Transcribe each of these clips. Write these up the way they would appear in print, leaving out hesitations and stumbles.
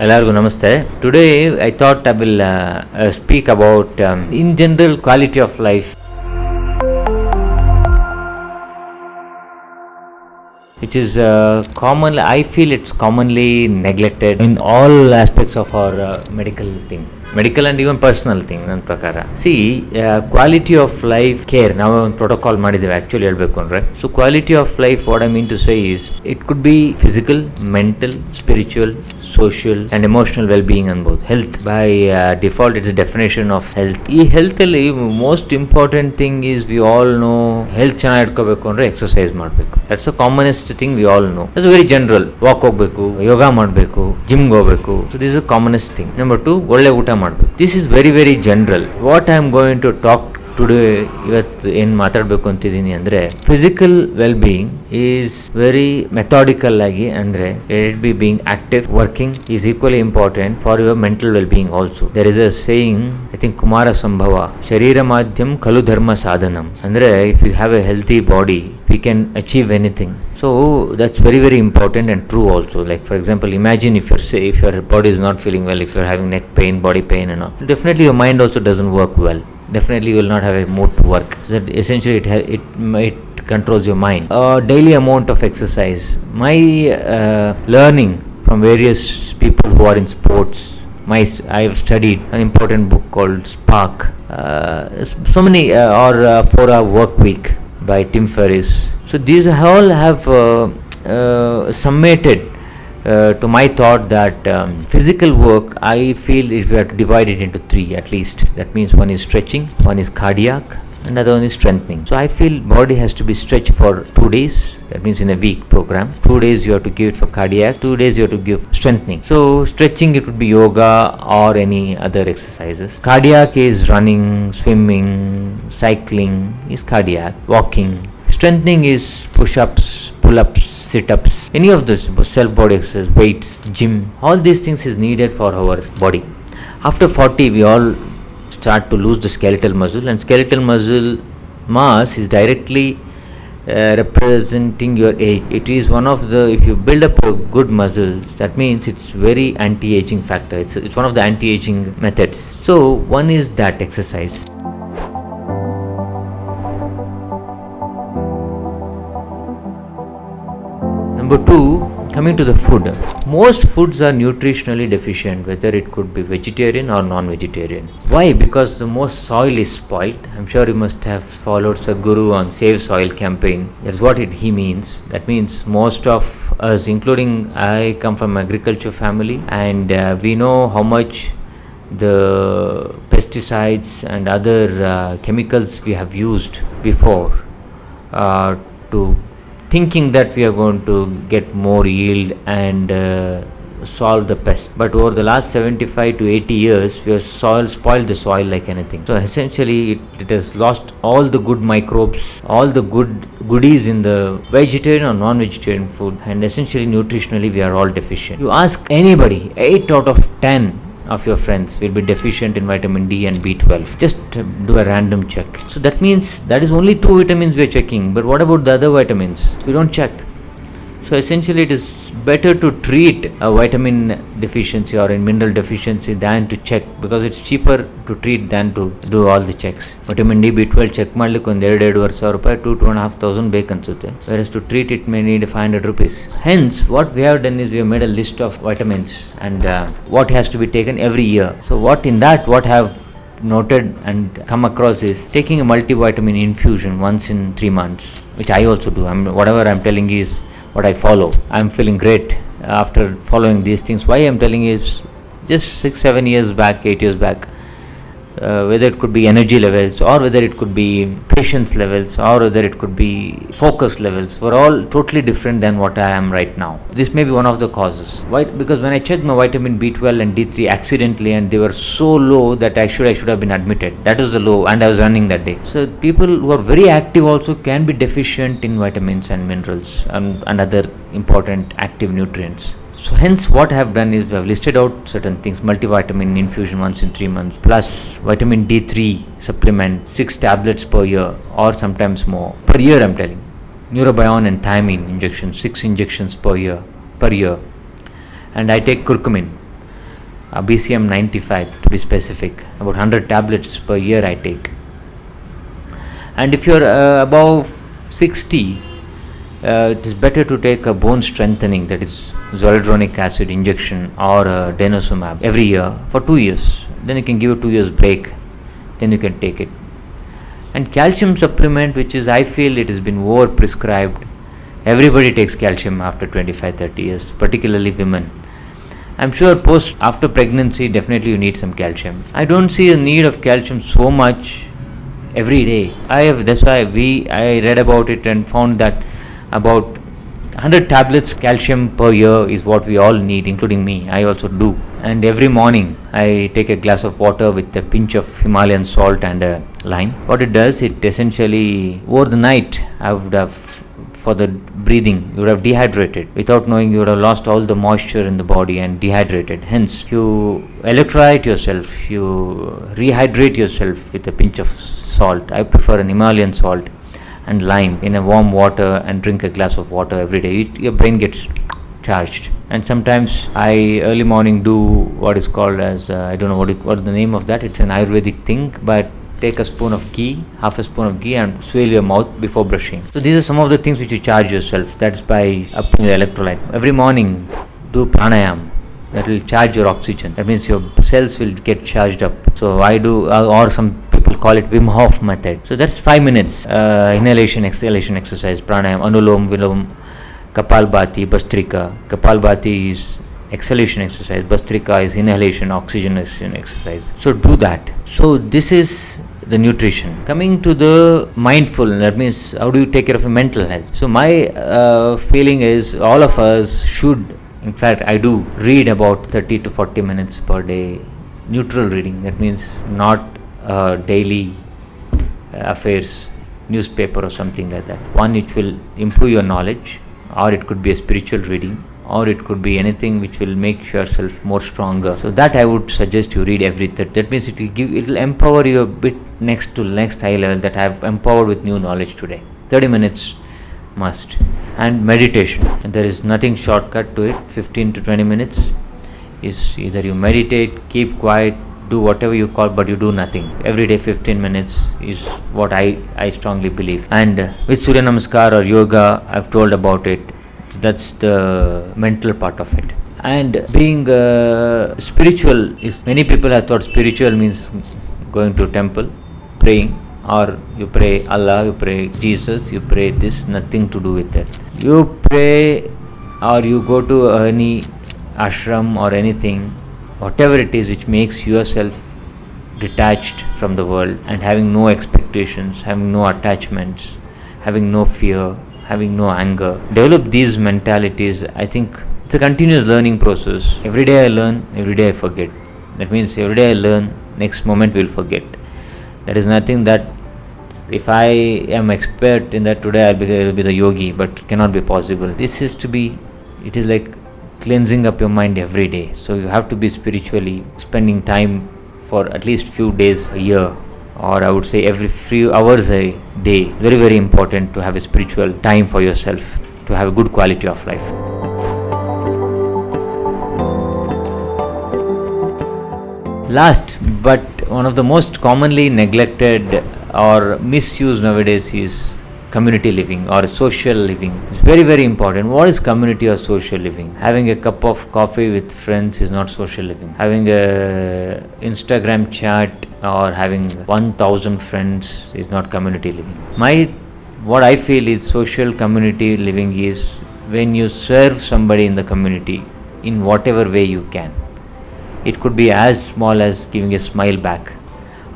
ಎಲ್ಲರಿಗೂ ನಮಸ್ತೆ. Today I thought I will speak about in general quality of life, which is commonly, I feel it's commonly neglected in all aspects of our medical and even personal thing ನನ್ನ ಪ್ರಕಾರ. Quality of life care ನಾವು ಒಂದು protocol ಮಾಡಿದ್ದೇವೆ actually ಹೇಳಬೇಕು ಅಂದರೆ. So quality of life what I mean to say is it could be physical, mental, spiritual, social and emotional well being ಅನ್ಬೋದು. Health by default its definition of health. ಈ ಹೆಲ್ತಲ್ಲಿ most important thing is we all know health ಚೆನ್ನಾಗಿ ಇಟ್ಕೋಬೇಕು ಅಂದರೆ exercise ಮಾಡಬೇಕು. That's a commonest thing we all know. It's very general. Walk ಹೋಗಬೇಕು, ಯೋಗ ಮಾಡಬೇಕು, ಜಿಮ್ಗೆ ಹೋಗಬೇಕು. So this is a commonest thing. Number 2, ಒಳ್ಳೆ ಊಟ ಮಾಡಬೇಕು. This is very very general. What I am going to talk today, ಇವತ್ತು ಏನು ಮಾತಾಡಬೇಕು ಅಂತಿದ್ದೀನಿ ಅಂದರೆ, physical well being is very methodical ಆಗಿ, ಅಂದರೆ it be being active, working is equally important for your mental well being also. There is a saying, I think Kumara Sambhava, ಶರೀರ ಮಾಧ್ಯಮ ಖಲು ಧರ್ಮ ಸಾಧನಂ. ಅಂದರೆ if you have a healthy body we can achieve anything. So that's very very important and true also. Like for example, imagine if your body is not feeling well, if you're having neck pain, body pain and all, definitely your mind also doesn't work well. Definitely you will not have a mood to work. So that essentially it controls your mind. Daily amount of exercise. My learning from various people who are in sports, I have studied an important book called Spark. So many 4-hour work week by Tim Ferriss. So these all have summated to my thought that physical work, I feel if we have to divide it into 3 at least. That means one is stretching, one is cardiac, another one is strengthening. So I feel body has to be stretched for 2 days. That means in a week program, 2 days you have to give it for cardiac, 2 days you have to give strengthening. So stretching, it would be yoga or any other exercises. Cardiac is running, swimming, cycling is cardiac. Walking. Strengthening is push-ups, pull-ups, sit-ups, any of this self-body exercise, weights, gym. All these things is needed for our body. After 40 we all start to lose the skeletal muscle, and skeletal muscle mass is directly representing your age. It is one of the, if you build up a good muscles, that means it's very anti-aging factor. It's one of the anti-aging methods. So one is that exercise. Number 2, coming to the food. Most foods are nutritionally deficient, whether it could be vegetarian or non-vegetarian. Why? Because the most soil is spoiled. I'm sure you must have followed Sadhguru on Save Soil campaign. That's what he means. That means most of us, including I come from agriculture family, and we know how much the pesticides and other chemicals we have used before to thinking that we are going to get more yield and solve the pest. But over the last 75 to 80 years, we have spoiled the soil like anything. So essentially it has lost all the good microbes, all the goodies in the vegetarian or non-vegetarian food, and essentially nutritionally we are all deficient. You ask anybody, 8 out of 10 of your friends will be deficient in vitamin D and B12. Just do a random check. So that means that is only 2 vitamins we are checking, but what about the other vitamins? We don't check. So essentially it is better to treat a vitamin deficiency or a mineral deficiency than to check, because it's cheaper to treat than to do all the checks. Vitamin D, B12 check ಮಾಡ್ಲಿಕ್ಕೆ ಒಂದು 2,500 ರೂಪಾಯಿ, 2,500 ಬೇಕನ್ಸುತ್ತೆ. Whereas to treat it may need 500 rupees. Hence what we have done is we have made a list of vitamins and what has to be taken every year. So what have noted and come across is taking a multivitamin infusion once in 3 months, which I also do. Whatever I'm telling you is what I follow. I'm feeling great after following these things. Why I'm telling you is just 6-7 years back, 8 years back, whether it could be energy levels or whether it could be patience levels or whether it could be focus levels, were all totally different than what I am right now. This may be one of the causes. Why? Because when I checked my vitamin B12 and D3 accidentally, and they were so low that I should have been admitted. That was the low, and I was running that day. So people who are very active also can be deficient in vitamins and minerals and other important active nutrients. So hence what I have done is we have listed out certain things: multivitamin infusion once in 3 months, plus vitamin D3 supplement 6 tablets per year or sometimes more per year. I'm telling, Neurobion and thiamine injections, 6 injections per year, and I take curcumin. BCM 95 to be specific, about 100 tablets per year I take. And if you're above 60, it is better to take a bone strengthening, that is zoledronic acid injection or denosumab every year for 2 years. Then you can give a 2 years break, then you can take it. And calcium supplement, which is, I feel it has been over prescribed. Everybody takes calcium after 25-30 years, particularly women. I'm sure after pregnancy, definitely you need some calcium. I don't see a need of calcium so much every day. That's why I read about it and found that about 100 tablets calcium per year is what we all need, including me. I also do. And every morning I take a glass of water with a pinch of Himalayan salt and a lime. What it does, it essentially, over the night, I would have, for the breathing, you would have dehydrated. Without knowing, you would have lost all the moisture in the body and dehydrated. Hence, you electrolyte yourself, you rehydrate yourself with a pinch of salt. I prefer an Himalayan salt and lime in a warm water, and drink a glass of water every day. Your brain gets charged. And sometimes I early morning do what is called as, I don't know what the name of that, it's an Ayurvedic thing, but take a spoon of ghee, half a spoon of ghee, and swell your mouth before brushing. So these are some of the things which you charge yourself. That's by upping the electrolytes. Every morning do pranayam. That will charge your oxygen. That means your cells will get charged up. So I do, or some people call it Wim Hof method. So that's 5 minutes inhalation, exhalation exercise, pranayam, anulom, vilom, kapalbhati, bastrika. Kapalbhati is exhalation exercise, bastrika is inhalation, oxygenation exercise. So do that. So this is the nutrition. Coming to the mindful, that means how do you take care of your mental health? So my feeling is all of us should, in fact I do, read about 30 to 40 minutes per day, neutral reading. That means not daily affairs, newspaper or something like that. One which will improve your knowledge, or it could be a spiritual reading, or it could be anything which will make yourself more stronger. So that I would suggest you read every that means it will empower you a bit next high level that I have empowered with new knowledge today. 30 minutes must. And meditation, and there is nothing shortcut to it. 15 to 20 minutes is either you meditate, keep quiet, do whatever you call, but you do nothing. Every day 15 minutes is what I strongly believe. And with Surya Namaskar or yoga, I've told about it. That's the mental part of it. And being spiritual is, many people have thought spiritual means going to a temple, praying, or you pray Allah, you pray Jesus, you pray this. Nothing to do with that. You pray or you go to any ashram or anything, whatever it is which makes yourself detached from the world and having no expectations, having no attachments, having no fear, having no anger. Develop these mentalities. I think it's a continuous learning process. Every day I learn, every day I forget. That means every day I learn, next moment we'll forget. There is nothing that if I am expert in that today, I'll be the yogi, but it cannot be possible. This is to be, it is like cleansing up your mind every day. So you have to be spiritually spending time for at least few days a year, or I would say every few hours a day. Very, very important to have a spiritual time for yourself, to have a good quality of life. Last, but one of the most commonly neglected or misused nowadays is community living or social living. It's very, very important. What is community or social living? Having a cup of coffee with friends is not social living. Having a Instagram chat or having 1,000 friends is not community living. What I feel is social community living is when you serve somebody in the community in whatever way you can. It could be as small as giving a smile back,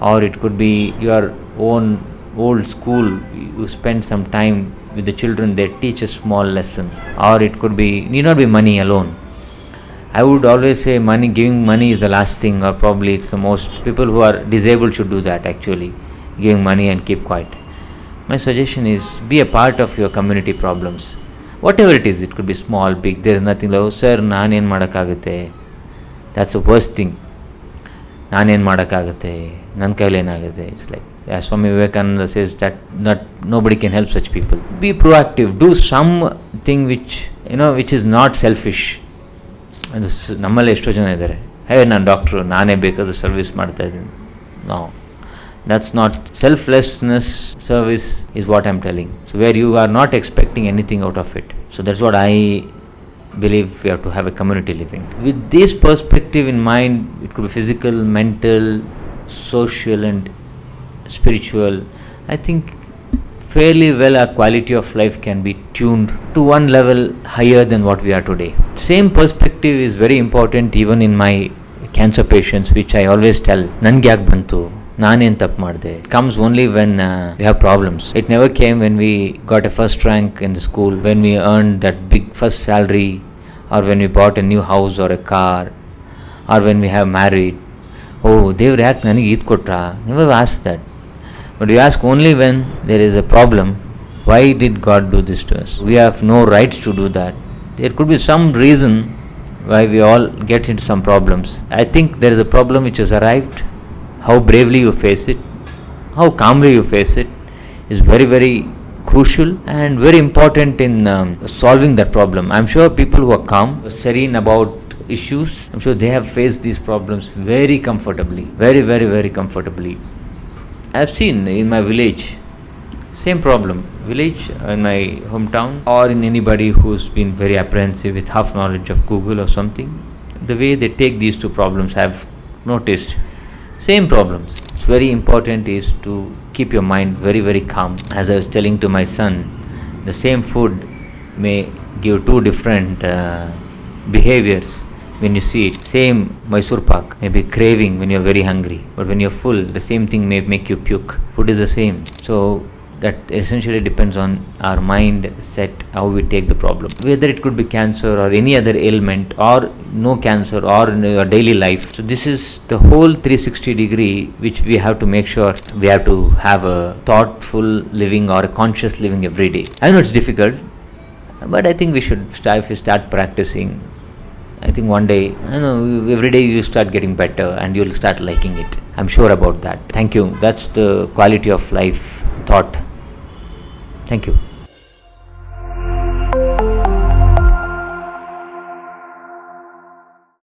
or it could be your own old school, you spend some time with the children, they teach a small lesson, or it could be, need not be money alone. I would always say giving money is the last thing, or probably it's the most, people who are disabled should do that actually, giving money and keep quiet. My suggestion is be a part of your community problems, whatever it is. It could be small, big, there is nothing like, oh sir, naan madakagutte. That's the worst thing. Naan madakagutte, nan kaile enagutte. It's like, as Swami Vivekananda says, that nobody can help such people. Be proactive, do something which is not selfish. And ನಮ್ಮಲ್ಲಿ ಎಷ್ಟೋ ಜನ ಇದ್ದಾರೆ, ಹೇ ನಾನು doctor, ನಾನೇ ಬೇಕಾದ service ಮಾಡ್ತಾ ಇದ್ದೀನಿ. No, that's not selflessness. Service is what I'm telling. So where you are not expecting anything out of it. So that's what I believe we have to have a community living. With this perspective in mind, it could be physical, mental, social and spiritual. I think fairly well our quality of life can be tuned to one level higher than what we are today. Same perspective is very important even in my cancer patients, which I always tell, ನನ್ಗೆ ಯಾಕೆ ಬಂತು, ನಾನೇನು ತಪ್ಪು ಮಾಡಿದೆ. It comes only when we have problems. It never came when we got a first rank in the school, when we earned that big first salary, or when we bought a new house or a car, or when we have married. Oh, ದೇವ್ರು ಯಾಕೆ ನನಗೆ ಇದು ಕೊಟ್ರಾ? Never ask that. But you ask only when there is a problem. Why did God do this to us? We have no rights to do that. There could be some reason why we all get into some problems. I think there is a problem which has arrived. How bravely you face it, how calmly you face it is very, very crucial and very important in solving that problem. I'm sure people who are calm, serene about issues, I'm sure they have faced these problems very comfortably, very, very, very comfortably. I've seen in my village, same problem, village in my hometown, or in anybody who's been very apprehensive with half knowledge of Google or something, the way they take these two problems I've noticed. Same problems. It's very important is to keep your mind very, very calm. As I was telling to my son, the same food may give two different behaviors when you see it. Same Mysore pak may be craving when you're very hungry, but when you're full, the same thing may make you puke. Food is the same. So that essentially depends on our mind set, how we take the problem. Whether it could be cancer or any other ailment, or no cancer, or in your daily life. So this is the whole 360 degree which we have to make sure we have to have a thoughtful living or a conscious living every day. I know it's difficult, but I think we should start, if we start practicing, I think one day, every day you start getting better and you'll start liking it. I'm sure about that. Thank you. That's the quality of life thought. Thank you.